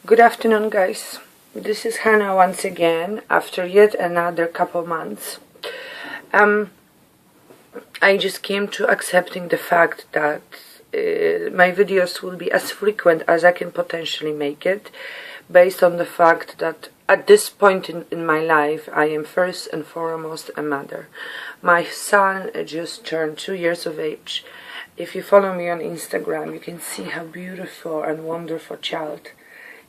Good afternoon, guys. This is Hannah once again after yet another couple months. I just came to accepting the fact that my videos will be as frequent as I can potentially make it, based on the fact that at this point in my life I am first and foremost a mother. My son just turned 2 years of age. If you follow me on Instagram, you can see how beautiful and wonderful child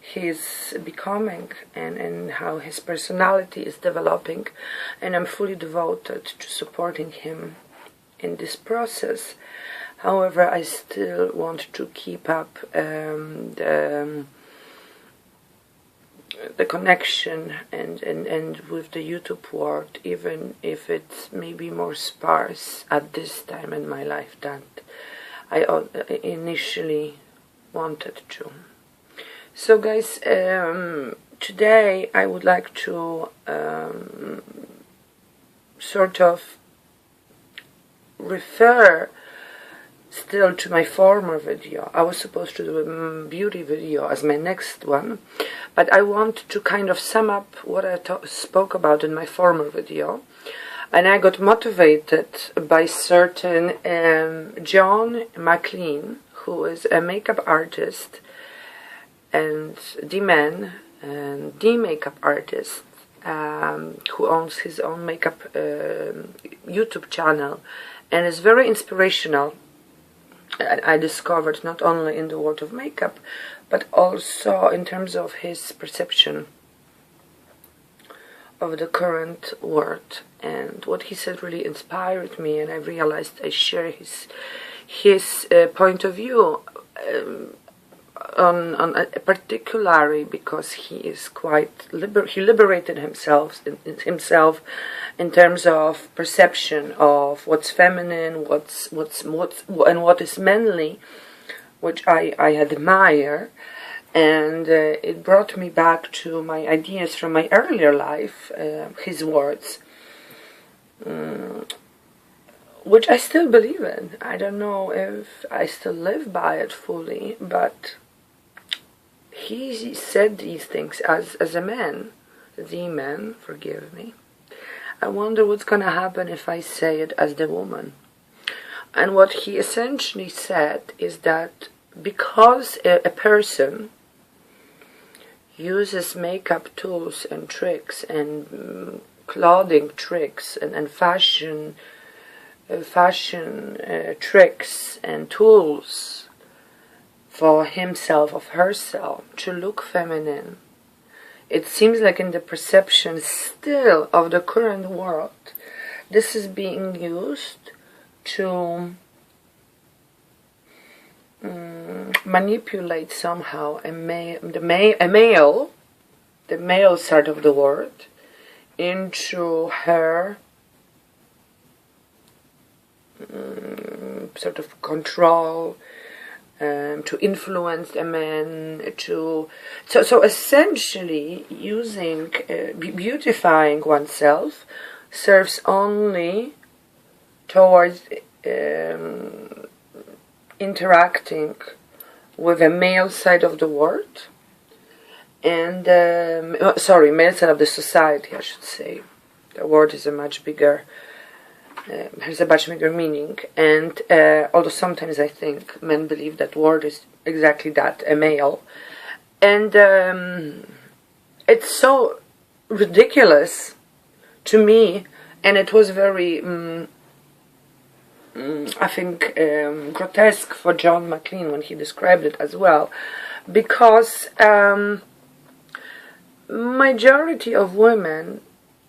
he's becoming and how his personality is developing, and I'm fully devoted to supporting him in this process. However, I still want to keep up the connection and with the YouTube world, even if it's maybe more sparse at this time in my life than I initially wanted to. So guys, today I would like to sort of refer still to my former video. I was supposed to do a beauty video as my next one, but I want to kind of sum up what I spoke about in my former video. And I got motivated by certain John McLean, who is a makeup artist and the makeup artist who owns his own makeup YouTube channel, and is very inspirational. I discovered not only in the world of makeup, but also in terms of his perception of the current world. And what he said really inspired me, and I realized I share his point of view on particularly because he is quite he liberated himself in terms of perception of what's feminine, and what is manly, which I admire. And it brought me back to my ideas from my earlier life, his words, which I still believe in. I don't know if I still live by it fully, but he said these things as a man, the man, forgive me. I wonder what's gonna happen if I say it as the woman. And what he essentially said is that because a person uses makeup tools and tricks and clothing tricks and fashion tricks and tools for himself or herself to look feminine, it seems like in the perception still of the current world, this is being used to manipulate somehow the male side of the world into her sort of control, to influence a man, so essentially using beautifying oneself serves only towards interacting with a male side of the world, and male side of the society, I should say. The word is a much bigger has a much bigger meaning, and although sometimes I think men believe that word is exactly that, a male, and it's so ridiculous to me, and it was very I think grotesque for John McLean when he described it as well, because majority of women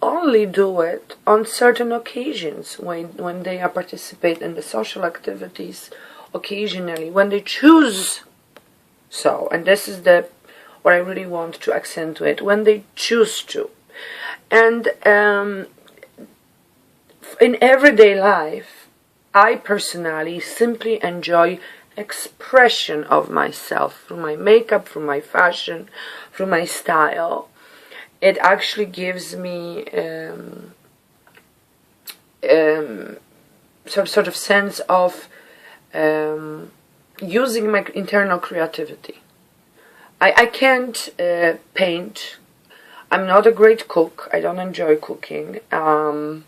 only do it on certain occasions, when they participate in the social activities occasionally, when they choose so. And this is what I really want to accentuate, when they choose to. And in everyday life, I personally simply enjoy expression of myself through my makeup, through my fashion, through my style. It actually gives me sort of sense of using my internal creativity. I can't paint. I'm not a great cook. I don't enjoy cooking. I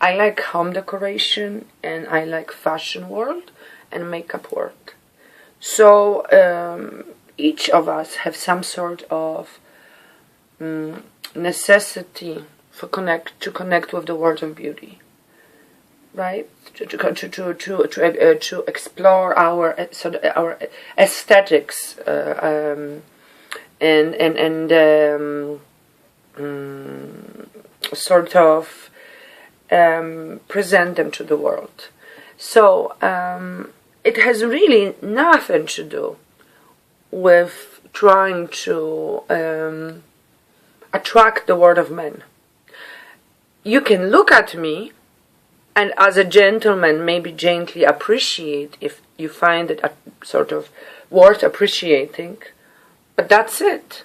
like home decoration, and I like fashion world and makeup world. So each of us have some sort of necessity to connect with the world of beauty, right? To explore our aesthetics and sort of present them to the world. So it has really nothing to do with trying to attract the world of men. You can look at me and as a gentleman maybe gently appreciate if you find it sort of worth appreciating, but that's it.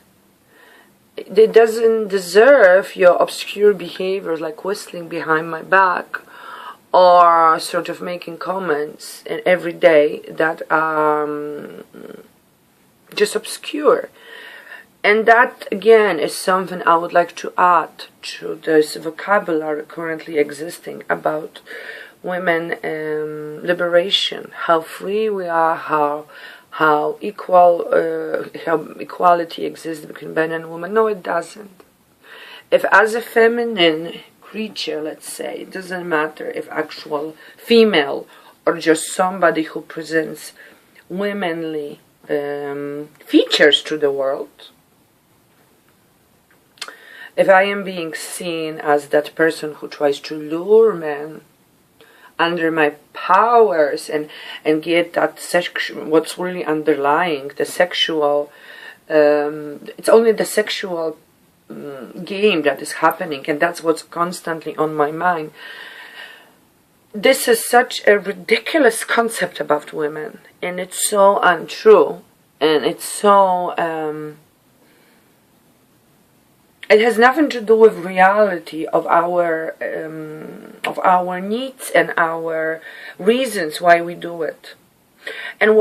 It doesn't deserve your obscure behaviors like whistling behind my back or sort of making comments every day that are just obscure. And that, again, is something I would like to add to this vocabulary currently existing about women liberation, how free we are, how equality exists between men and women. No, it doesn't. If as a feminine creature, let's say, it doesn't matter if actual female or just somebody who presents womanly features to the world, if I am being seen as that person who tries to lure men under my powers and get that what's really underlying the sexual, it's only the sexual game that is happening, and that's what's constantly on my mind. This is such a ridiculous concept about women, and it's so untrue, and it's so it has nothing to do with reality of our needs and our reasons why we do it, and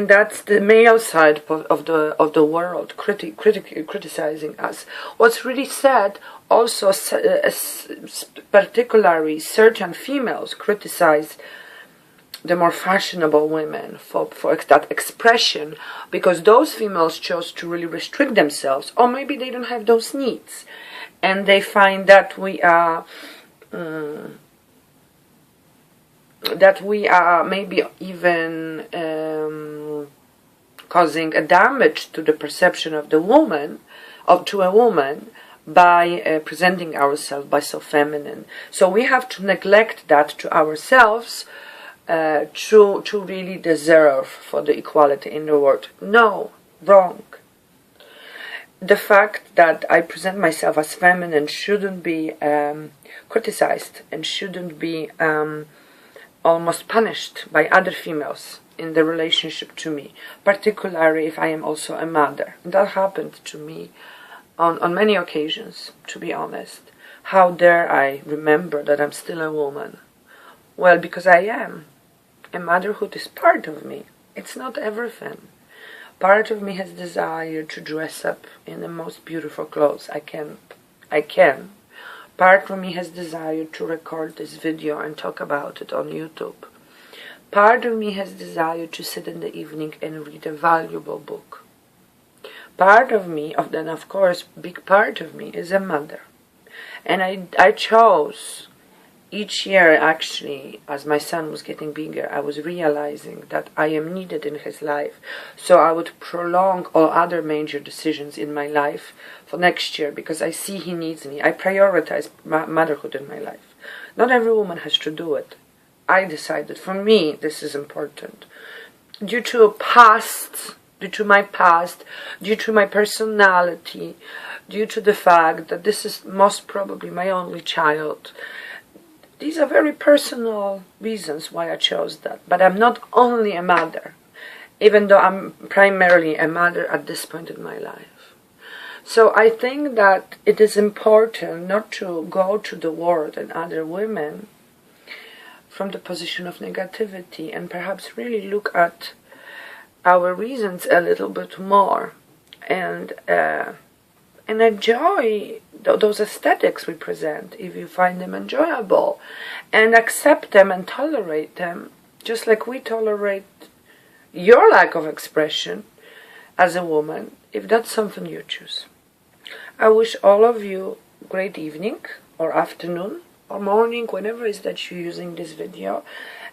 that's the male side of the world criticizing us. What's really sad, also, particularly certain females criticize the more fashionable women for that expression, because those females chose to really restrict themselves, or maybe they don't have those needs, and they find that we are maybe even causing a damage to the perception of the woman, to a woman, by presenting ourselves by so feminine. So we have to neglect that to ourselves to really deserve for the equality in the world. No, wrong. The fact that I present myself as feminine shouldn't be criticized and shouldn't be almost punished by other females in the relationship to me, particularly if I am also a mother. That happened to me on many occasions, to be honest. How dare I remember that I'm still a woman? Well, because I am. And motherhood is part of me. It's not everything. Part of me has desire to dress up in the most beautiful clothes I can. Part of me has desire to record this video and talk about it on YouTube. Part of me has desire to sit in the evening and read a valuable book. Part of me, then of course, big part of me is a mother. And I chose each year, actually, as my son was getting bigger, I was realizing that I am needed in his life. So I would prolong all other major decisions in my life for next year, because I see he needs me. I prioritize motherhood in my life. Not every woman has to do it. I decided, for me, this is important. Due to my past, due to my personality, due to the fact that this is most probably my only child. These are very personal reasons why I chose that. But I'm not only a mother, even though I'm primarily a mother at this point in my life. So I think that it is important not to go to the world and other women from the position of negativity, and perhaps really look at our reasons a little bit more, and enjoy those aesthetics we present if you find them enjoyable, and accept them and tolerate them, just like we tolerate your lack of expression as a woman, if that's something you choose. I wish all of you great evening or afternoon or morning, whenever it is that you're using this video,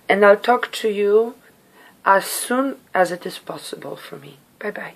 and I'll talk to you as soon as it is possible for me. Bye bye.